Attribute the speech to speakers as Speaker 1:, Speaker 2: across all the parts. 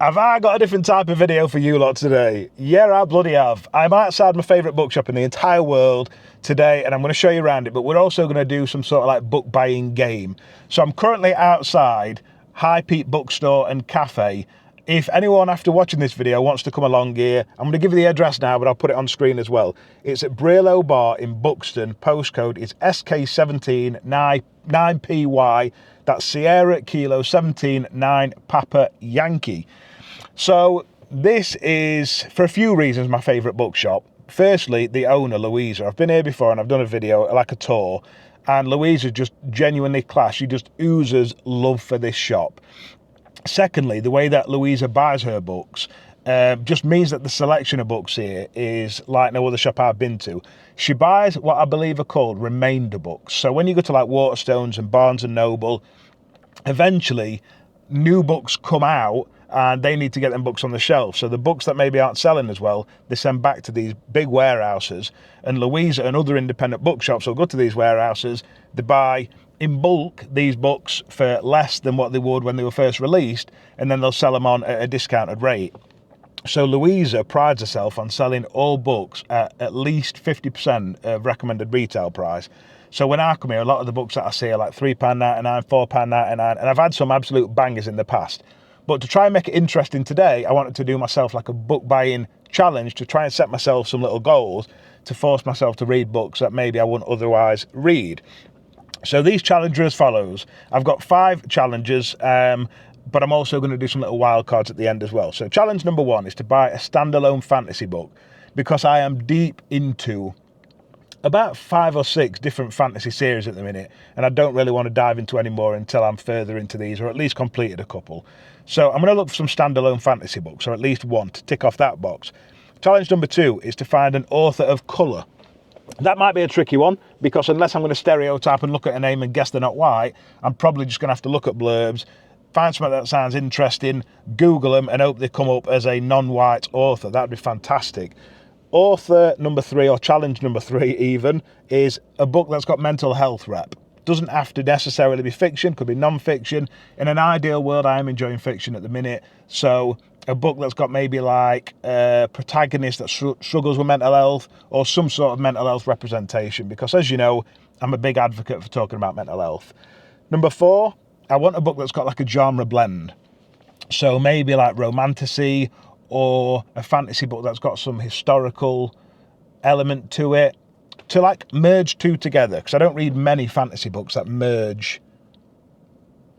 Speaker 1: Have I got a different type of video for you lot today? Yeah, I bloody have. I'm outside my favourite bookshop in the entire world today, and I'm going to show you around it, but we're also going to do some sort of like book buying game. So I'm currently outside High Peak Bookstore and Cafe. If anyone after watching this video wants to come along here, I'm going to give you the address now, but I'll put it on screen as well. It's at Brelo Bar in Buxton. Postcode is SK17 9PY. That's Sierra Kilo 17 9 Papa Yankee. So this is, for a few reasons, my favourite bookshop. Firstly, the owner, Louisa. I've been here before and I've done a video, like a tour, and Louisa's just genuinely class. She just oozes love for this shop. Secondly, the way that Louisa buys her books just means that the selection of books here is like no other shop I've been to. She buys what I believe are called remainder books. So when you go to like Waterstones and Barnes and Noble, eventually new books come out and they need to get them books on the shelf. So the books that maybe aren't selling as well, they send back to these big warehouses, and Louisa and other independent bookshops will go to these warehouses. They buy in bulk these books for less than what they would when they were first released, and then they'll sell them on at a discounted rate. So Louisa prides herself on selling all books at least 50% of recommended retail price. So when I come here, a lot of the books that I see are like £3.99, £4.99, and I've had some absolute bangers in the past. But to try and make it interesting today, I wanted to do myself like a book buying challenge to try and set myself some little goals to force myself to read books that maybe I wouldn't otherwise read. So these challenges are as follows. I've got 5 challenges, but I'm also going to do some little wild cards at the end as well. So challenge number 1 is to buy a standalone fantasy book, because I am deep into about 5 or 6 different fantasy series at the minute, and I don't really want to dive into any more until I'm further into these, or at least completed a couple. So I'm going to look for some standalone fantasy books, or at least one, to tick off that box. Challenge number 2 is to find an author of colour. That might be a tricky one, because unless I'm going to stereotype and look at a name and guess they're not white, I'm probably just going to have to look at blurbs, find something that sounds interesting, Google them, and hope they come up as a non-white author. That'd be fantastic. Author number 3, or challenge number 3 even, is a book that's got mental health rep. Doesn't have to necessarily be fiction, could be non-fiction. In an ideal world, I am enjoying fiction at the minute, so a book that's got maybe like a protagonist that struggles with mental health, or some sort of mental health representation, because as you know, I'm a big advocate for talking about mental health. Number 4, I want a book that's got like a genre blend. So maybe like romantasy, or a fantasy book that's got some historical element to it, to like merge two together, because I don't read many fantasy books that merge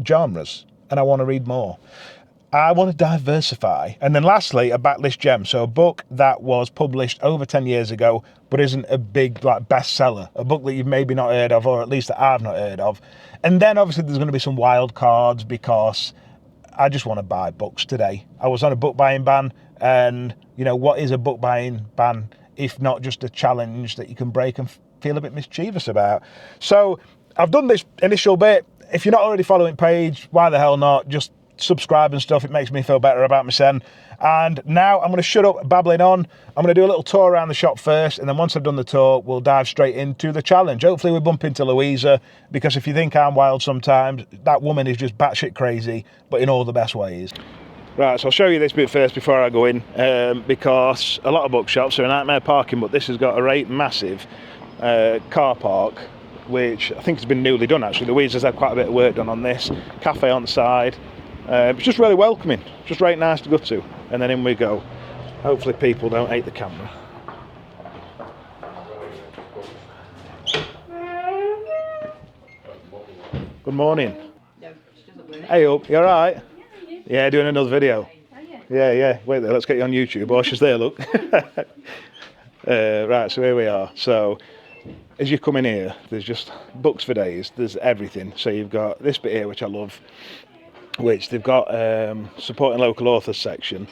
Speaker 1: genres, and I want to read more. I want to diversify. And then lastly, a backlist gem. So a book that was published over 10 years ago, but isn't a big like bestseller. A book that you've maybe not heard of, or at least that I've not heard of. And then obviously there's going to be some wild cards, because I just want to buy books today. I was on a book buying ban, and you know, what is a book buying ban if not just a challenge that you can break and feel a bit mischievous about? So I've done this initial bit. If you're not already following page, why the hell not? Just subscribe and stuff. It makes me feel better about myself. And now I'm going to shut up babbling on. I'm going to do a little tour around the shop first, and then once I've done the tour, we'll dive straight into the challenge. Hopefully we bump into Louisa, because if you think I'm wild sometimes, that woman is just batshit crazy, but in all the best ways. Right, so I'll show you this bit first before I go in, because a lot of bookshops are a nightmare parking, but this has got a right massive car park, which I think has been newly done actually. Louisa's had quite a bit of work done on this. Cafe on the side. It's just really welcoming, just right nice to go to. And then in we go. Hopefully people don't hate the camera. Good morning. Hey up, you alright? Yeah, doing another video. Yeah. Wait there, let's get you on YouTube. Oh, she's there, look. Right, so here we are. So as you come in here, there's just books for days. There's everything. So you've got this bit here, which I love, which they've got supporting local authors section.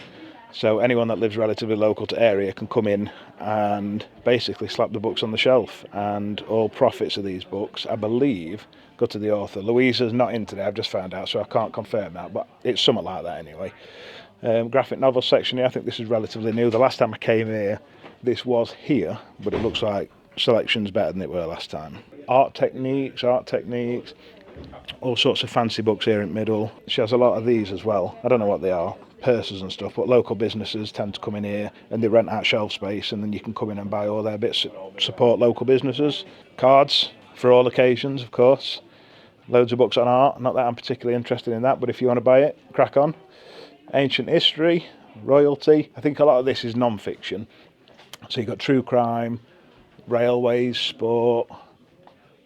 Speaker 1: So anyone that lives relatively local to area can come in and basically slap the books on the shelf, and all profits of these books, I believe, go to the author. Louisa's not in today, I've just found out, so I can't confirm that, but it's something like that anyway. Graphic novel section here, I think this is relatively new. The last time I came here, this was here, but it looks like selection's better than it were last time. Art techniques, all sorts of fancy books here in the middle. She has a lot of these as well. I don't know what they are. purses and stuff, but local businesses tend to come in here and they rent out shelf space, and then you can come in and buy all their bits, support local businesses. Cards for all occasions, of course. Loads of books on art, not that I'm particularly interested in that, but if you want to buy it, crack on. Ancient history, royalty. I think a lot of this is non-fiction. So you've got true crime, railways, sport,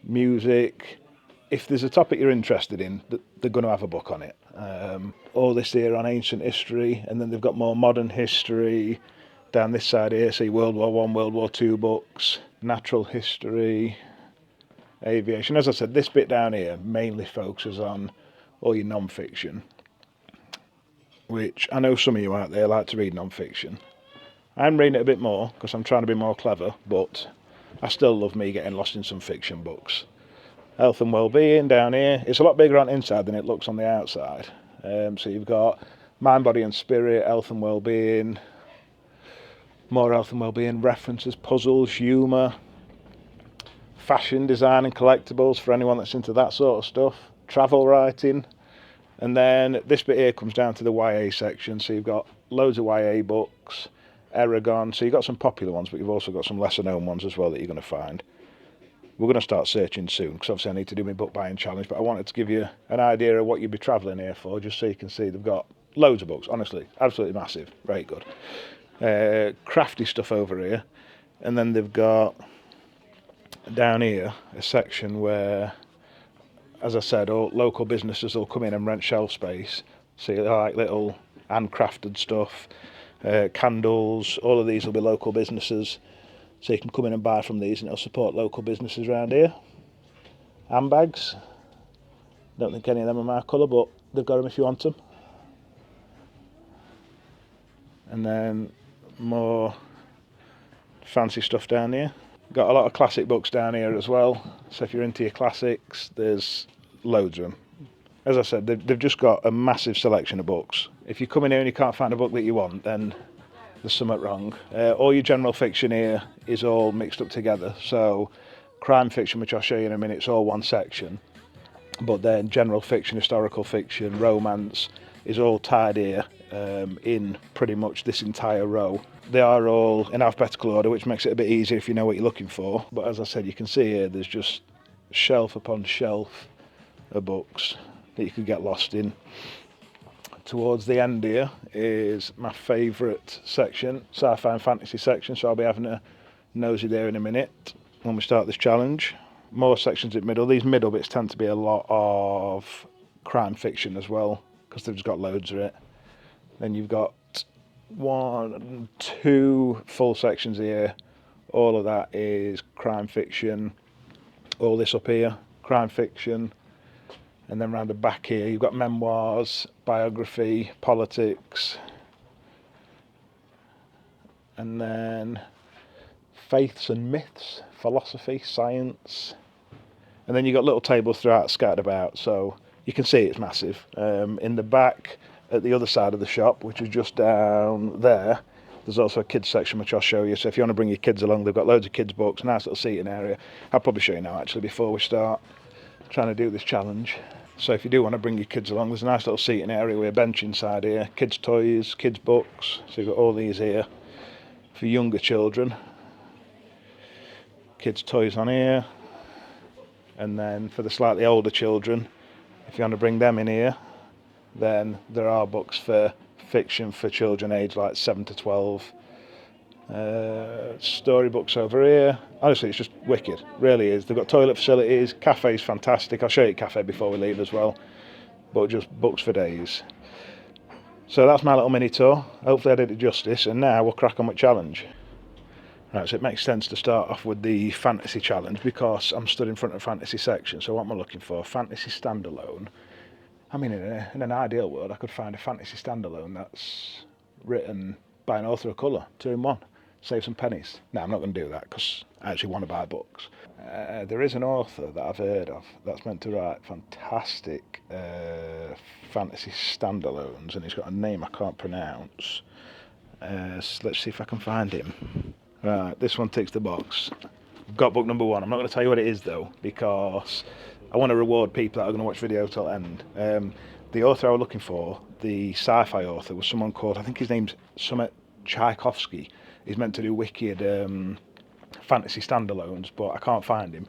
Speaker 1: music. If there's a topic you're interested in, they're going to have a book on it. All this here on ancient history, and then they've got more modern history down this side here. See World War One, World War Two books, natural history, aviation. As I said, this bit down here mainly focuses on all your non-fiction, which I know some of you out there like to read non-fiction. I'm reading it a bit more because I'm trying to be more clever, but I still love me getting lost in some fiction books. Health and well-being down here. It's a lot bigger on the inside than it looks on the outside. So you've got mind, body and spirit, health and well-being, more health and well-being references, puzzles, humour, fashion, design and collectibles for anyone that's into that sort of stuff, travel writing, and then this bit here comes down to the YA section. So you've got loads of YA books, Eragon. So you've got some popular ones, but you've also got some lesser known ones as well that you're going to find. We're going to start searching soon because obviously I need to do my book buying challenge, but I wanted to give you an idea of what you'd be travelling here for, just so you can see they've got loads of books, honestly, absolutely massive, very good. Crafty stuff over here, and then they've got down here a section where, as I said, all local businesses will come in and rent shelf space. So you like little handcrafted stuff, candles, all of these will be local businesses. So you can come in and buy from these and it'll support local businesses around here. Handbags. Don't think any of them are my colour, but they've got them if you want them. And then more fancy stuff down here. Got a lot of classic books down here as well. So if you're into your classics, there's loads of them. As I said, they've just got a massive selection of books. If you come in here and you can't find a book that you want, then there's something wrong. All your general fiction here is all mixed up together. So crime fiction, which I'll show you in a minute, it's all one section. But then general fiction, historical fiction, romance is all tied here in pretty much this entire row. They are all in alphabetical order, which makes it a bit easier if you know what you're looking for. But as I said, you can see here there's just shelf upon shelf of books that you could get lost in. Towards the end here is my favourite section, sci-fi and fantasy section, so I'll be having a nosy there in a minute when we start this challenge. More sections in the middle. These middle bits tend to be a lot of crime fiction as well, because they've just got loads of it. Then you've got 1, 2 full sections here. All of that is crime fiction. All this up here, crime fiction. And then round the back here, you've got memoirs, biography, politics, and then faiths and myths, philosophy, science. And then you've got little tables throughout scattered about, so you can see it's massive. In the back, at the other side of the shop, which is just down there, there's also a kids section, which I'll show you. So if you want to bring your kids along, they've got loads of kids books, nice little seating area. I'll probably show you now, actually, before we start trying to do this challenge. So if you do want to bring your kids along, there's a nice little seating area with a bench inside here, kids toys, kids books. So you've got all these here for younger children. Kids toys on here. And then for the slightly older children, if you want to bring them in here, then there are books for fiction for children aged like 7 to 12. Storybooks over here. Honestly, it's just wicked, really is. They've got toilet facilities, cafe's fantastic. I'll show you a cafe before we leave as well, but just books for days. So that's my little mini tour. Hopefully I did it justice, and now we'll crack on with challenge. Right, so it makes sense to start off with the fantasy challenge because I'm stood in front of the fantasy section. So what am I looking for? Fantasy standalone. I mean, in an ideal world, I could find a fantasy standalone that's written by an author of colour, 2 in 1. Save some pennies. No, I'm not going to do that because I actually want to buy books. There is an author that I've heard of that's meant to write fantastic fantasy standalones, and he's got a name I can't pronounce. So let's see if I can find him. Right, this one ticks the box. Got book number 1. I'm not going to tell you what it is though, because I want to reward people that are going to watch video till the end. the author I was looking for, the sci-fi author, was someone called, I think his name's Summit Tchaikovsky. He's meant to do wicked fantasy standalones, but I can't find him.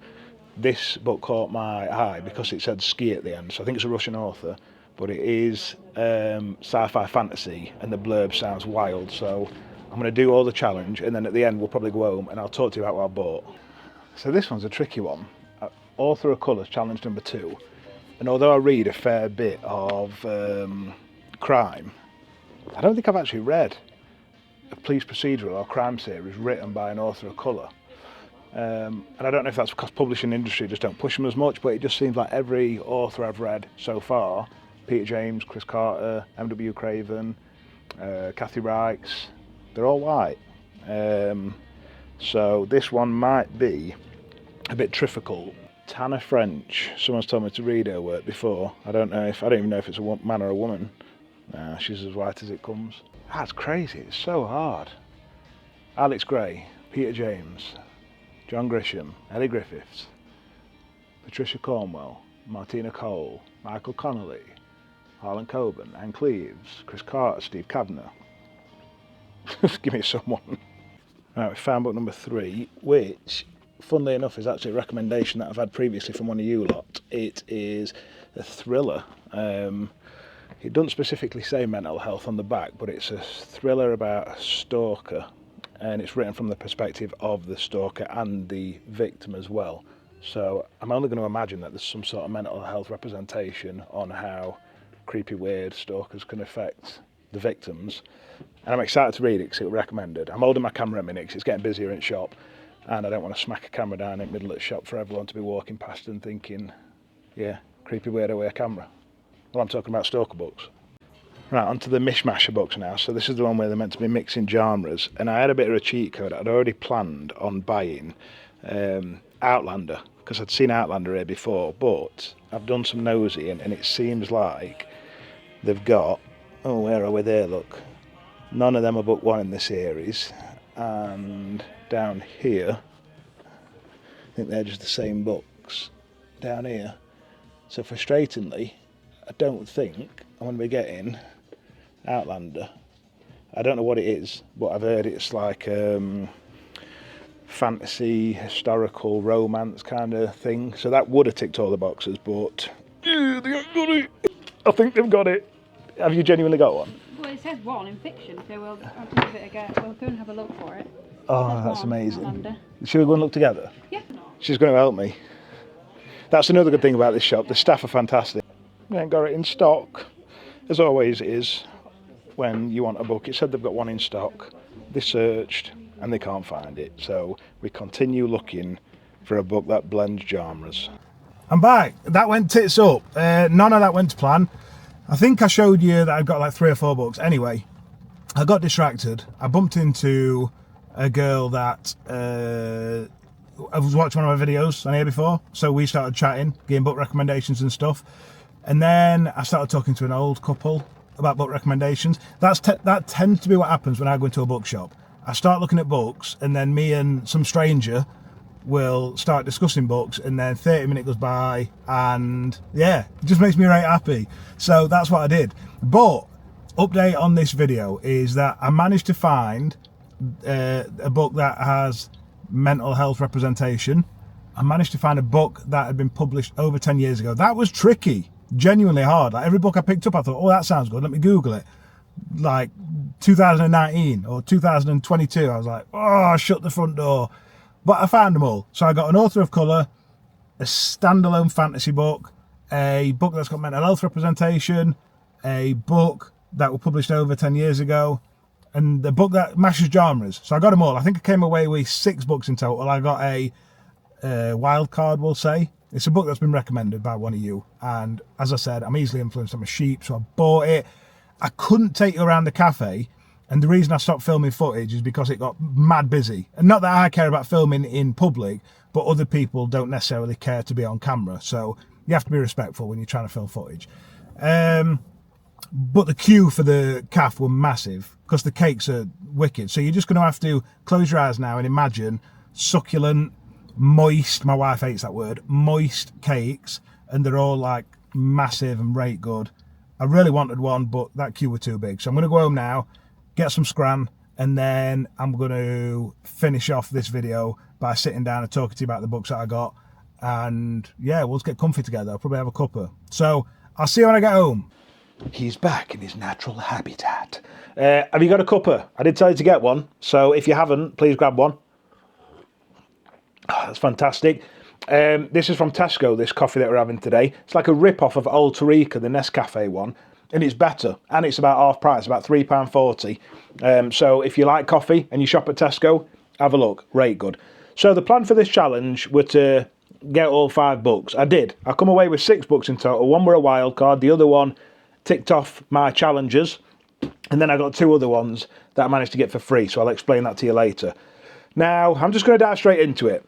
Speaker 1: This book caught my eye because it said ski at the end, so I think it's a Russian author, but it is sci-fi fantasy, and the blurb sounds wild, so I'm going to do all the challenge, and then at the end we'll probably go home and I'll talk to you about what I bought. So this one's a tricky one. Author of Colours, challenge number 2. And although I read a fair bit of crime, I don't think I've actually read a police procedural or crime series written by an author of colour. And I don't know if that's because publishing industry just don't push them as much, but it just seems like every author I've read so far, Peter James, Chris Carter, M.W. Craven, Kathy Reichs, they're all white. So this one might be a bit difficult. Tana French, someone's told me to read her work before. I don't even know if it's a man or a woman. Nah, she's as white as it comes. That's crazy, it's so hard. Alex Gray, Peter James, John Grisham, Ellie Griffiths, Patricia Cornwell, Martina Cole, Michael Connolly, Harlan Coben, Anne Cleves, Chris Carter, Steve Kavanagh. Just give me someone. Right, we found book number 3, which, funnily enough, is actually a recommendation that I've had previously from one of you lot. It is a thriller. It doesn't specifically say mental health on the back, but it's a thriller about a stalker, and it's written from the perspective of the stalker and the victim as well. So I'm only going to imagine that there's some sort of mental health representation on how creepy, weird stalkers can affect the victims. And I'm excited to read it because it was recommended. I'm holding my camera a minute because it's getting busier in shop, and I don't want to smack a camera down in the middle of the shop for everyone to be walking past and thinking, yeah, creepy weirdo with a camera. Well, I'm talking about stalker books. Right, onto the mishmasher books now. So this is the one where they're meant to be mixing genres, and I had a bit of a cheat code. I'd already planned on buying Outlander, because I'd seen Outlander here before, but I've done some nosy, and it seems like they've got, oh, where are we there, look. None of them are book 1 in the series, and down here, I think they're just the same books down here. So frustratingly, I don't think I'm going to be getting Outlander. I don't know what it is, but I've heard it's like fantasy, historical, romance kind of thing. So that would have ticked all the boxes, but they haven't got it. I think they've got it. Have you genuinely got one?
Speaker 2: Well, it says 1 in fiction, so I'll give it a go. We'll go and have a look for it.
Speaker 1: Oh, that's amazing.
Speaker 2: Outlander.
Speaker 1: Should we go and look together?
Speaker 2: Yeah.
Speaker 1: She's going to help me. That's another good thing about this shop. The staff are fantastic. We ain't got it in stock, as always is when you want a book. It said they've got one in stock. They searched and they can't find it. So we continue looking for a book that blends genres. I'm back. That went tits up. None of that went to plan. I think I showed you that I've got like 3 or 4 books. Anyway, I got distracted. I bumped into a girl that I was watching one of my videos on here before. So we started chatting, giving book recommendations and stuff. And then I started talking to an old couple about book recommendations. That tends to be what happens when I go into a bookshop. I start looking at books, and then me and some stranger will start discussing books, and then 30 minutes goes by, and yeah, it just makes me right happy. So that's what I did. But update on this video is that I managed to find a book that has mental health representation. I managed to find a book that had been published over 10 years ago. That was tricky. Genuinely hard. Like every book I picked up, I thought, oh, that sounds good, let me Google it. Like 2019 or 2022, I was like, oh, shut the front door. But I found them all. So I got an author of colour, a standalone fantasy book, a book that's got mental health representation, a book that was published over 10 years ago, and the book that mashes genres. So I got them all. I think I came away with 6 books in total. I got a wild card, we'll say. It's a book that's been recommended by one of you, and as I said, I'm easily influenced. I'm a sheep, so I bought it. I couldn't take you around the cafe, and the reason I stopped filming footage is because it got mad busy. And not that I care about filming in public, but other people don't necessarily care to be on camera, so you have to be respectful when you're trying to film footage. But the queue for the cafe were massive because the cakes are wicked. So you're just going to have to close your eyes now and imagine succulent, moist, my wife hates that word, moist cakes, and they're all like massive and right good. I really wanted one, but that queue was too big. So I'm going to go home now, get some scran, and then I'm going to finish off this video by sitting down and talking to you about the books that I got. And yeah, we'll just get comfy together. I'll probably have a cuppa. So I'll see you when I get home. He's back in his natural habitat. Have you got a cuppa? I did tell you to get one. So if you haven't, please grab one. Oh, that's fantastic. This is from Tesco, this coffee that we're having today. It's like a rip-off of Old Tariqa, the Nescafe one. And it's better. And it's about half price, about £3.40. So if you like coffee and you shop at Tesco, have a look. Rate good. So the plan for this challenge were to get all 5 books. I did. I come away with 6 books in total. One were a wild card. The other one ticked off my challenges. And then I got 2 other ones that I managed to get for free. So I'll explain that to you later. Now, I'm just going to dive straight into it.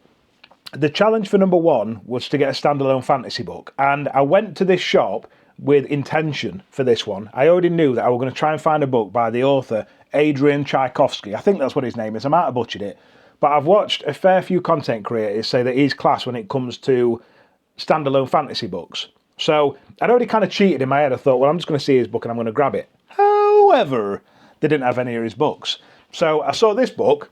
Speaker 1: The challenge for number 1 was to get a standalone fantasy book. And I went to this shop with intention for this one. I already knew that I was going to try and find a book by the author Adrian Tchaikovsky. I think that's what his name is. I might have butchered it. But I've watched a fair few content creators say that he's class when it comes to standalone fantasy books. So I'd already kind of cheated in my head. I thought, well, I'm just going to see his book and I'm going to grab it. However, they didn't have any of his books. So I saw this book.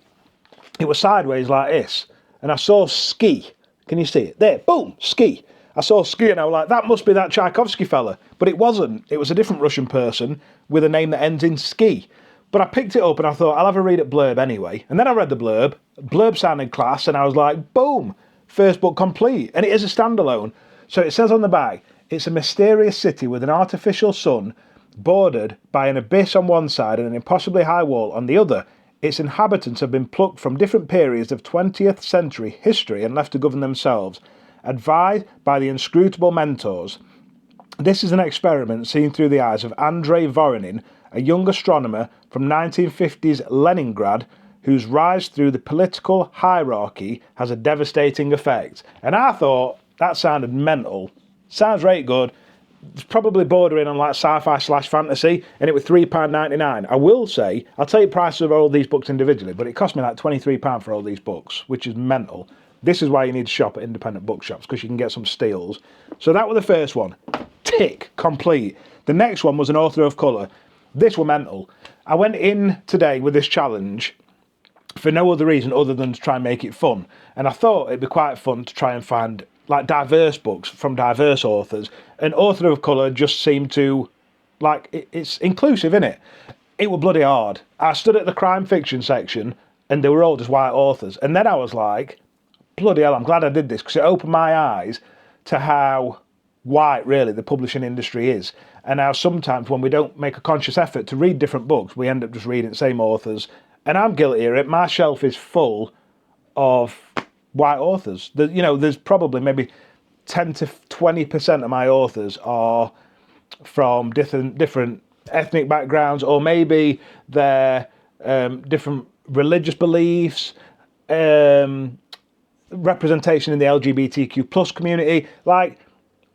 Speaker 1: It was sideways like this. And I saw Ski. Can you see it? There, boom, Ski. I saw Ski and I was like, that must be that Tchaikovsky fella. But it wasn't. It was a different Russian person with a name that ends in Ski. But I picked it up and I thought, I'll have a read at blurb anyway. And then I read the blurb. Blurb sounded class and I was like, boom, first book complete. And it is a standalone. So it says on the back, it's a mysterious city with an artificial sun bordered by an abyss on one side and an impossibly high wall on the other. Its inhabitants have been plucked from different periods of 20th century history and left to govern themselves, advised by the inscrutable mentors. This is an experiment seen through the eyes of Andrei Voronin, a young astronomer from 1950s Leningrad, whose rise through the political hierarchy has a devastating effect. And I thought, that sounded mental. Sounds right good. It's probably bordering on like sci-fi / fantasy, and it was £3.99. I will say, I'll tell you prices of all these books individually, but it cost me like £23 for all these books, which is mental. This is why you need to shop at independent bookshops, because you can get some steals. So that was the first one. Tick, complete. The next one was an author of colour. This were mental. I went in today with this challenge for no other reason other than to try and make it fun. And I thought it'd be quite fun to try and find like diverse books from diverse authors. An author of colour just seemed to, like, it's inclusive, innit? It was bloody hard. I stood at the crime fiction section and they were all just white authors. And then I was like, bloody hell, I'm glad I did this, because it opened my eyes to how white, really, the publishing industry is. And how sometimes when we don't make a conscious effort to read different books, we end up just reading the same authors. And I'm guilty of it. My shelf is full of white authors. There's probably maybe 10 to 20% of my authors are from different ethnic backgrounds, or maybe they're different religious beliefs, representation in the LGBTQ plus community.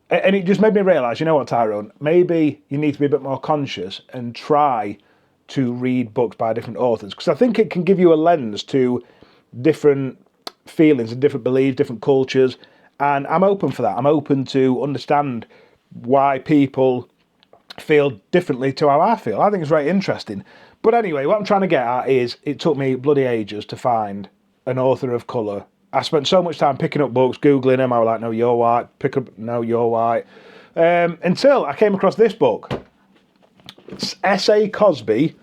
Speaker 1: And it just made me realise, you know what, Tyrone, maybe you need to be a bit more conscious and try to read books by different authors, because I think it can give you a lens to different feelings and different beliefs, different cultures, and I'm open for that. I'm open to understand why people feel differently to how I feel. I think it's very interesting. But anyway, what I'm trying to get at is, it took me bloody ages to find an author of colour. I spent so much time picking up books, Googling them. I was like, no, you're white. No, you're white. Until I came across this book. It's S.A. Cosby,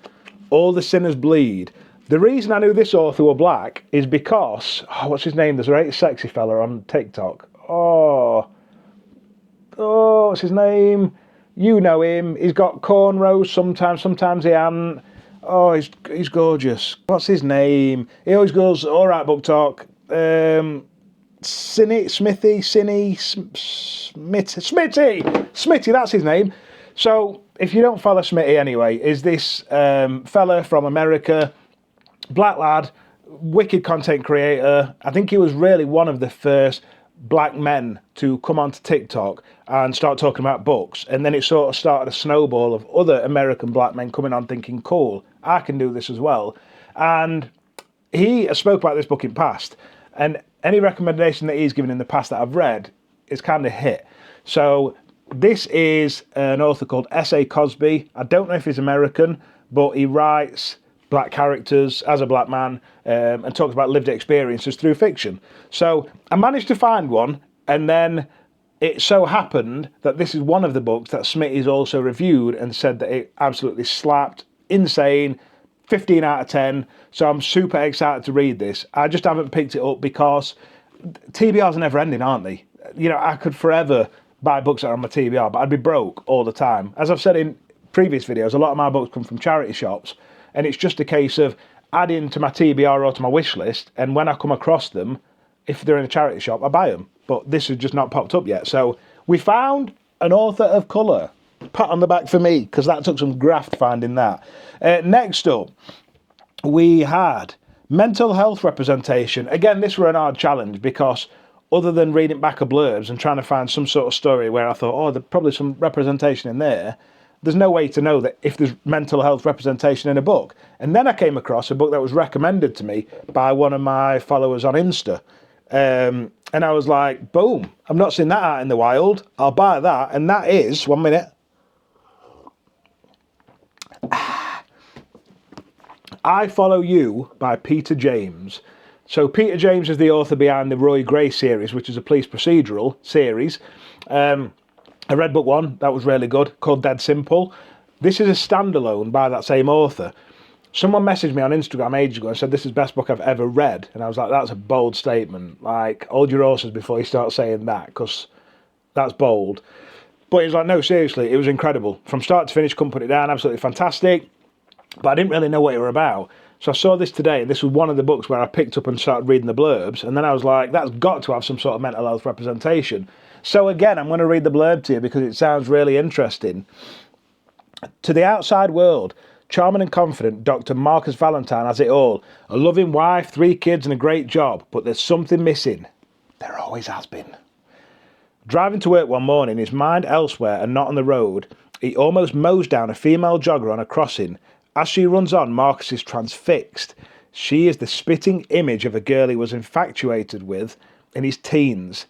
Speaker 1: All the Sinners Bleed. The reason I knew this author were black is because, what's his name? There's a very sexy fella on TikTok. What's his name? You know him. He's got cornrows sometimes he hasn't. Oh, he's gorgeous. What's his name? He always goes, all right, book talk. Smitty, that's his name. So if you don't follow Smitty anyway, is this fella from America, black lad, wicked content creator. I think he was really one of the first black men to come onto TikTok and start talking about books, and then it sort of started a snowball of other American black men coming on thinking, cool, I can do this as well. And he has spoke about this book in past, and any recommendation that he's given in the past that I've read is kind of hit. So This is an author called S.A. Cosby. I don't know if he's American, but he writes black characters as a black man and talks about lived experiences through fiction. So I managed to find one, and then it so happened that this is one of the books that Smitty's also reviewed and said that it absolutely slapped, insane, 15 out of 10. So I'm super excited to read this. I just haven't picked it up because TBRs are never ending, aren't they? You know, I could forever buy books that are on my TBR, but I'd be broke all the time. As I've said in previous videos, a lot of my books come from charity shops, and it's just a case of adding to my TBR or to my wish list, and when I come across them, if they're in a charity shop, I buy them. But this has just not popped up yet. So we found an author of colour. Pat on the back for me, because that took some graft finding that. Next up, we had mental health representation. Again, this were an hard challenge because other than reading back of blurbs and trying to find some sort of story where I thought, oh, there's probably some representation in there, there's no way to know that if there's mental health representation in a book. And then I came across a book that was recommended to me by one of my followers on Insta. And I was like, boom, I've not seen that out in the wild. I'll buy that. And that is, 1 minute. I Follow You by Peter James. So Peter James is the author behind the Roy Gray series, which is a police procedural series. I read book one, that was really good, called Dead Simple. This is a standalone by that same author. Someone messaged me on Instagram ages ago and said, this is the best book I've ever read. And I was like, that's a bold statement. Like, hold your horses before you start saying that, because that's bold. But he was like, no, seriously, it was incredible. From start to finish, couldn't put it down, absolutely fantastic. But I didn't really know what it were about. So I saw this today, and this was one of the books where I picked up and started reading the blurbs. And then I was like, that's got to have some sort of mental health representation. So again, I'm going to read the blurb to you because it sounds really interesting. To the outside world, charming and confident Dr. Marcus Valentine has it all. A loving wife, 3 kids and a great job. But there's something missing. There always has been. Driving to work one morning, his mind elsewhere and not on the road, he almost mows down a female jogger on a crossing. As she runs on, Marcus is transfixed. She is the spitting image of a girl he was infatuated with in his teens.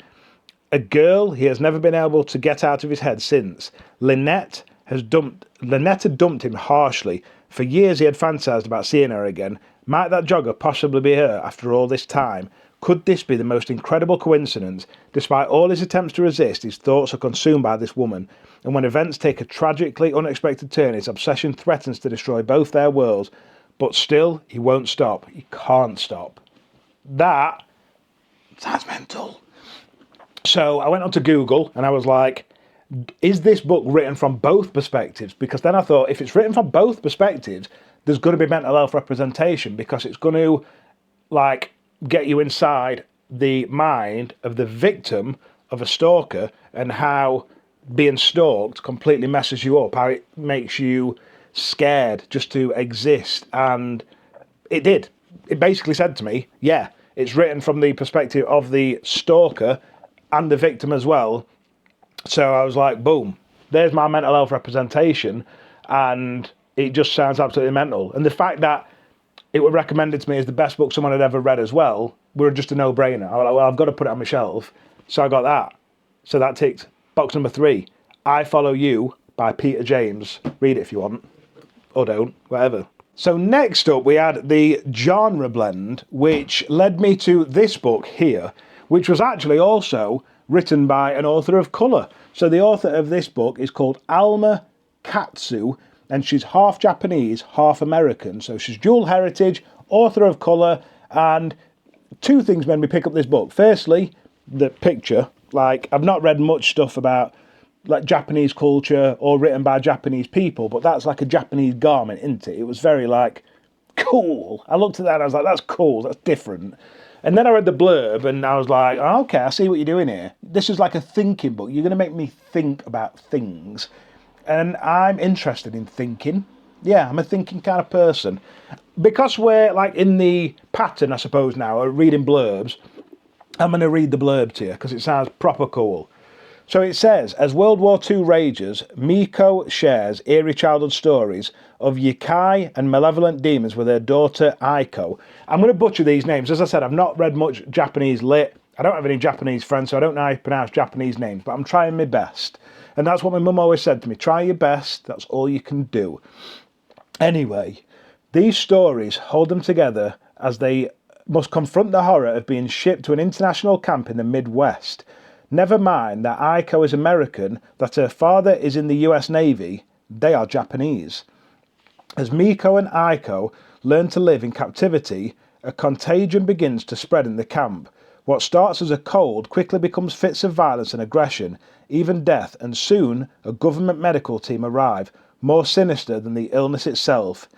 Speaker 1: A girl he has never been able to get out of his head since. Lynette had dumped him harshly. For years he had fantasized about seeing her again. Might that jogger possibly be her after all this time? Could this be the most incredible coincidence? Despite all his attempts to resist, his thoughts are consumed by this woman. And when events take a tragically unexpected turn, his obsession threatens to destroy both their worlds. But still, he won't stop. He can't stop. That sounds mental. So I went onto Google and I was like, is this book written from both perspectives? Because then I thought, if it's written from both perspectives, there's going to be mental health representation, because it's going to, like, get you inside the mind of the victim of a stalker and how being stalked completely messes you up, how it makes you scared just to exist. And it did. It basically said to me, yeah, it's written from the perspective of the stalker and the victim as well. So I was like, boom, there's my mental health representation, and it just sounds absolutely mental. And the fact that it was recommended to me as the best book someone had ever read as well were just a no-brainer. I was like, well, I've got to put it on my shelf. So I got that. So that ticked box number 3. I Follow You by Peter James. Read it if you want. Or don't, whatever. So next up we had the genre blend, which led me to this book here, which was actually also written by an author of colour. So the author of this book is called Alma Katsu, and she's half Japanese, half American. So she's dual heritage, author of colour, and 2 things made me pick up this book. Firstly, the picture. Like, I've not read much stuff about like Japanese culture or written by Japanese people, but that's like a Japanese garment, isn't it? It was very like, cool. I looked at that and I was like, that's cool, that's different. And then I read the blurb and I was like, oh, okay, I see what you're doing here. This is like a thinking book. You're going to make me think about things. And I'm interested in thinking. Yeah, I'm a thinking kind of person. Because we're like in the pattern, I suppose now, of reading blurbs, I'm going to read the blurb to you because it sounds proper cool. So it says, as World War II rages, Miko shares eerie childhood stories of yokai and malevolent demons with her daughter Aiko. I'm going to butcher these names. As I said, I've not read much Japanese lit. I don't have any Japanese friends, so I don't know how you pronounce Japanese names, but I'm trying my best. And that's what my mum always said to me, try your best, that's all you can do. Anyway, these stories hold them together as they must confront the horror of being shipped to an international camp in the Midwest. Never mind that Aiko is American, that her father is in the US Navy, they are Japanese. As Miko and Aiko learn to live in captivity, a contagion begins to spread in the camp. What starts as a cold quickly becomes fits of violence and aggression, even death, and soon a government medical team arrive, more sinister than the illness itself.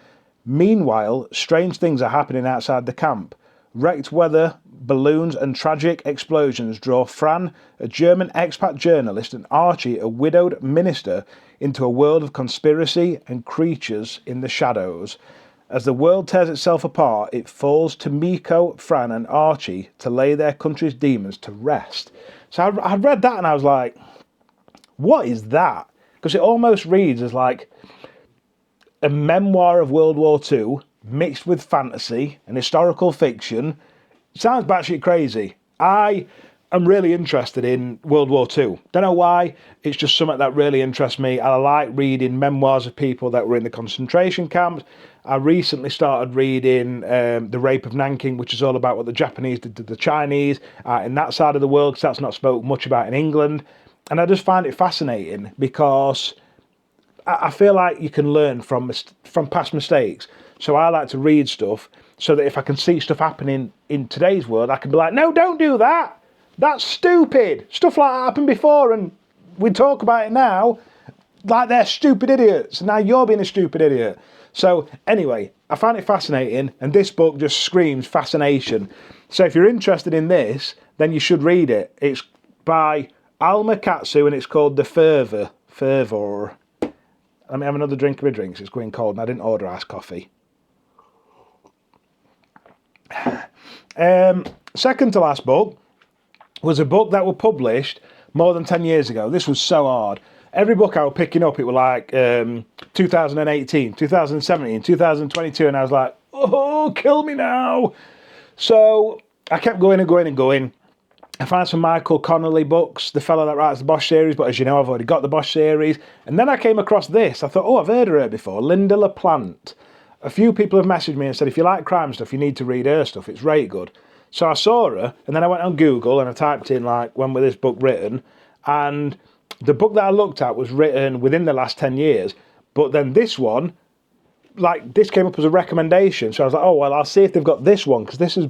Speaker 1: Meanwhile, strange things are happening outside the camp. Wrecked weather, balloons and tragic explosions draw Fran, a German expat journalist, and Archie, a widowed minister, into a world of conspiracy and creatures in the shadows. As the world tears itself apart, it falls to Miko, Fran and Archie to lay their country's demons to rest. So I read that and I was like, what is that? Because it almost reads as like a memoir of World War II mixed with fantasy and historical fiction. Sounds batshit crazy. I am really interested in World War II. Don't know why, it's just something that really interests me. I like reading memoirs of people that were in the concentration camps. I recently started reading The Rape of Nanking, which is all about what the Japanese did to the Chinese in that side of the world, because that's not spoken much about in England. And I just find it fascinating because I feel like you can learn from past mistakes. So I like to read stuff so that if I can see stuff happening in today's world, I can be like, no, don't do that. That's stupid. Stuff like that happened before and we talk about it now like they're stupid idiots. Now you're being a stupid idiot. So anyway, I find it fascinating and this book just screams fascination. So if you're interested in this, then you should read it. It's by Alma Katsu and it's called The Fervor. Let me have another drink of my drinks. It's going cold and I didn't order iced coffee. Second to last book was a book that was published more than 10 years ago. This was so hard. Every book I was picking up, it was like 2018, 2017, 2022, and I was like, oh, kill me now. So I kept going and going and going. I found some Michael Connolly books, the fellow that writes the Bosch series, but as you know, I've already got the Bosch series. And then I came across this. I thought, oh, I've heard of her before, Linda LaPlante. A few people have messaged me and said, if you like crime stuff, you need to read her stuff. It's right good. So I saw her, and then I went on Google and I typed in, like, when was this book written? And the book that I looked at was written within the last 10 years. But then this one, like, this came up as a recommendation. So I was like, oh, well, I'll see if they've got this one, because this is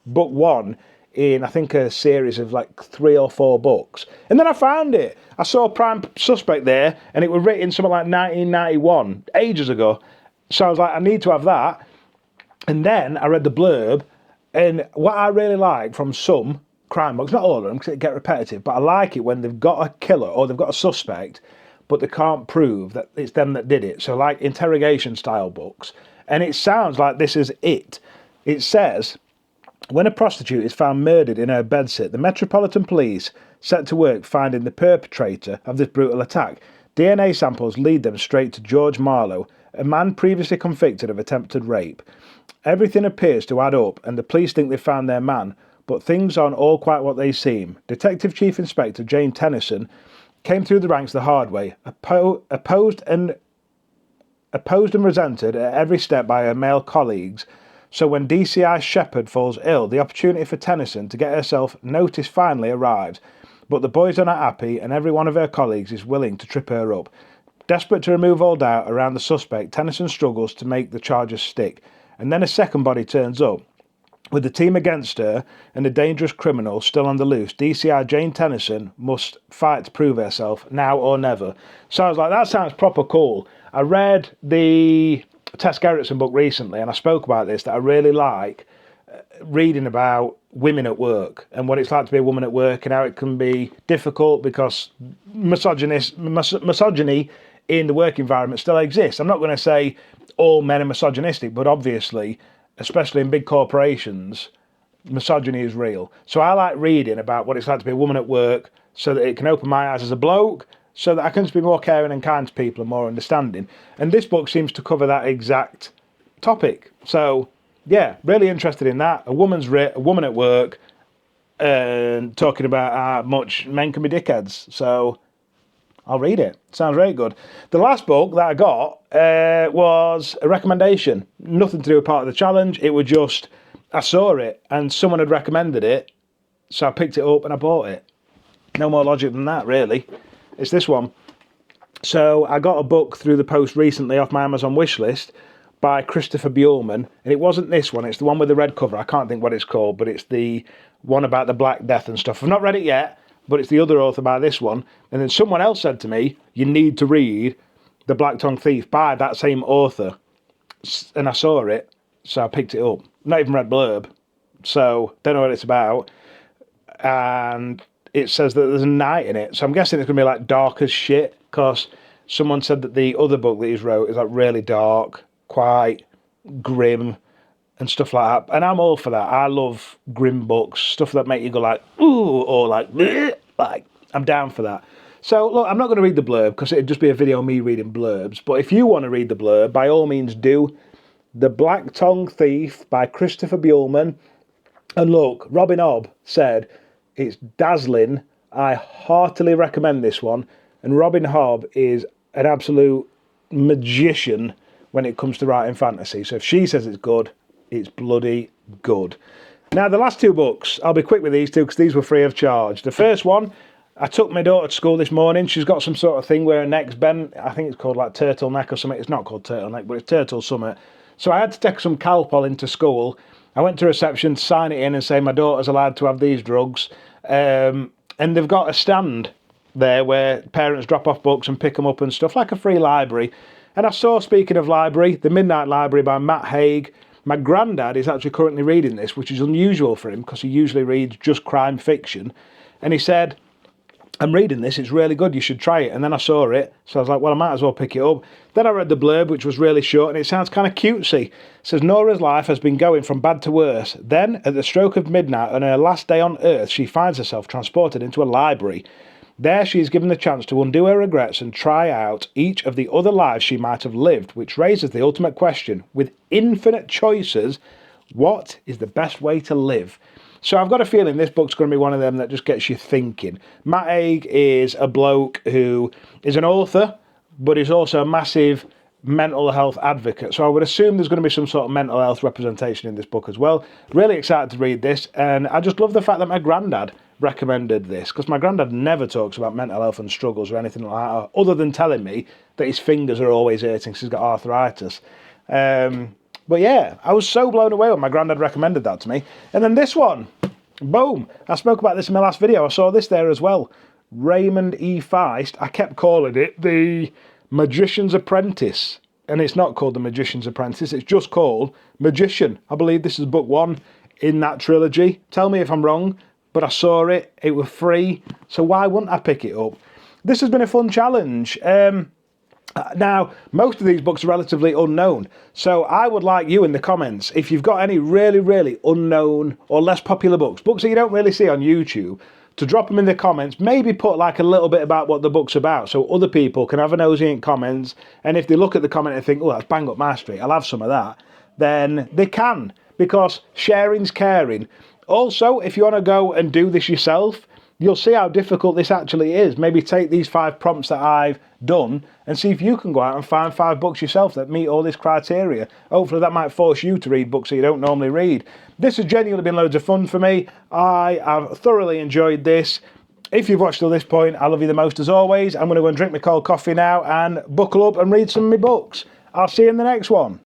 Speaker 1: book one in, I think, a series of like 3 or 4 books. And then I found it. I saw Prime Suspect there, and it was written something like 1991, ages ago. So I was like, I need to have that. And then I read the blurb, and what I really like from some crime books, not all of them, because it get repetitive, but I like it when they've got a killer or they've got a suspect, but they can't prove that it's them that did it. So like interrogation style books. And it sounds like this is it. It says, when a prostitute is found murdered in her bedsit, the Metropolitan Police set to work finding the perpetrator of this brutal attack. DNA samples lead them straight to George Marlowe, a man previously convicted of attempted rape. Everything appears to add up, and the police think they've found their man, but things aren't all quite what they seem. Detective Chief Inspector Jane Tennyson came through the ranks the hard way, opposed and resented at every step by her male colleagues. So when DCI Shepherd falls ill, the opportunity for Tennyson to get herself noticed finally arrives. But the boys are not happy, and every one of her colleagues is willing to trip her up. Desperate to remove all doubt around the suspect, Tennyson struggles to make the charges stick. And then a second body turns up. With the team against her and a dangerous criminal still on the loose, DCI Jane Tennyson must fight to prove herself now or never. So I was like, that sounds proper cool. I read the Tess Gerritsen book recently, and I spoke about this, that I really like reading about women at work and what it's like to be a woman at work and how it can be difficult because misogyny in the work environment still exists. I'm not going to say all men are misogynistic, but obviously, especially in big corporations, misogyny is real. So I like reading about what it's like to be a woman at work so that it can open my eyes as a bloke, so that I can just be more caring and kind to people and more understanding. And this book seems to cover that exact topic. So, yeah, really interested in that. A woman at work, and talking about how much men can be dickheads. So I'll read it. Sounds very good. The last book that I got was a recommendation. Nothing to do with part of the challenge. It was just, I saw it and someone had recommended it. So I picked it up and I bought it. No more logic than that, really. It's this one. So I got a book through the post recently off my Amazon wishlist by Christopher Bjorman. And it wasn't this one. It's the one with the red cover. I can't think what it's called, but it's the one about the Black Death and stuff. I've not read it yet, but it's the other author by this one. And then someone else said to me, you need to read The Black Tongue Thief by that same author. And I saw it, so I picked it up. Not even read blurb, so don't know what it's about. And it says that there's a knight in it, so I'm guessing it's going to be like dark as shit, because someone said that the other book that he's wrote is like really dark, quite grim, and stuff like that. And I'm all for that. I love grim books, stuff that make you go like, ooh, or like, bleh. Like, I'm down for that. So, look, I'm not going to read the blurb, because it'd just be a video of me reading blurbs. But if you want to read the blurb, by all means do. The Black Tongue Thief by Christopher Bjorman. And look, Robin Hobb said, it's dazzling. I heartily recommend this one. And Robin Hobb is an absolute magician when it comes to writing fantasy. So if she says it's good, it's bloody good. Now, the last two books, I'll be quick with these two because these were free of charge. The first one, I took my daughter to school this morning. She's got some sort of thing where her neck's bent. I think it's called like turtleneck or something. It's not called turtleneck, but it's turtle summit. So I had to take some Calpol into school. I went to reception to sign it in and say my daughter's allowed to have these drugs. And they've got a stand there where parents drop off books and pick them up and stuff, like a free library. And I saw, speaking of library, The Midnight Library by Matt Haig. My granddad is actually currently reading this, which is unusual for him because he usually reads just crime fiction. And he said, I'm reading this, it's really good, you should try it. And then I saw it, so I was like, well, I might as well pick it up. Then I read the blurb, which was really short, and it sounds kind of cutesy. It says, Nora's life has been going from bad to worse. Then, at the stroke of midnight, on her last day on Earth, she finds herself transported into a library. There she is given the chance to undo her regrets and try out each of the other lives she might have lived, which raises the ultimate question. With infinite choices, what is the best way to live? So I've got a feeling this book's going to be one of them that just gets you thinking. Matt Haig is a bloke who is an author, but he's also a massive mental health advocate. So I would assume there's going to be some sort of mental health representation in this book as well. Really excited to read this, and I just love the fact that my granddad recommended this, because my granddad never talks about mental health and struggles or anything like that, other than telling me that his fingers are always hurting because he's got arthritis. But yeah, I was so blown away when my granddad recommended that to me. And then this one, boom, I spoke about this in my last video. I saw this there as well. Raymond E. Feist. I kept calling it The Magician's Apprentice. And it's not called The Magician's Apprentice, it's just called Magician. I believe this is book one in that trilogy. Tell me if I'm wrong, but I saw it, it was free, so why wouldn't I pick it up? This has been a fun challenge. Now, most of these books are relatively unknown, so I would like you in the comments, if you've got any really, really unknown or less popular books that you don't really see on YouTube, to drop them in the comments, maybe put like a little bit about what the book's about, so other people can have a nosy in comments, and if they look at the comment and think, oh, that's bang up my street, I'll have some of that, then they can, because sharing's caring. Also, if you want to go and do this yourself, you'll see how difficult this actually is. Maybe take these 5 prompts that I've done and see if you can go out and find 5 books yourself that meet all this criteria. Hopefully that might force you to read books that you don't normally read. This has genuinely been loads of fun for me. I have thoroughly enjoyed this. If you've watched till this point, I love you the most as always. I'm going to go and drink my cold coffee now and buckle up and read some of my books. I'll see you in the next one.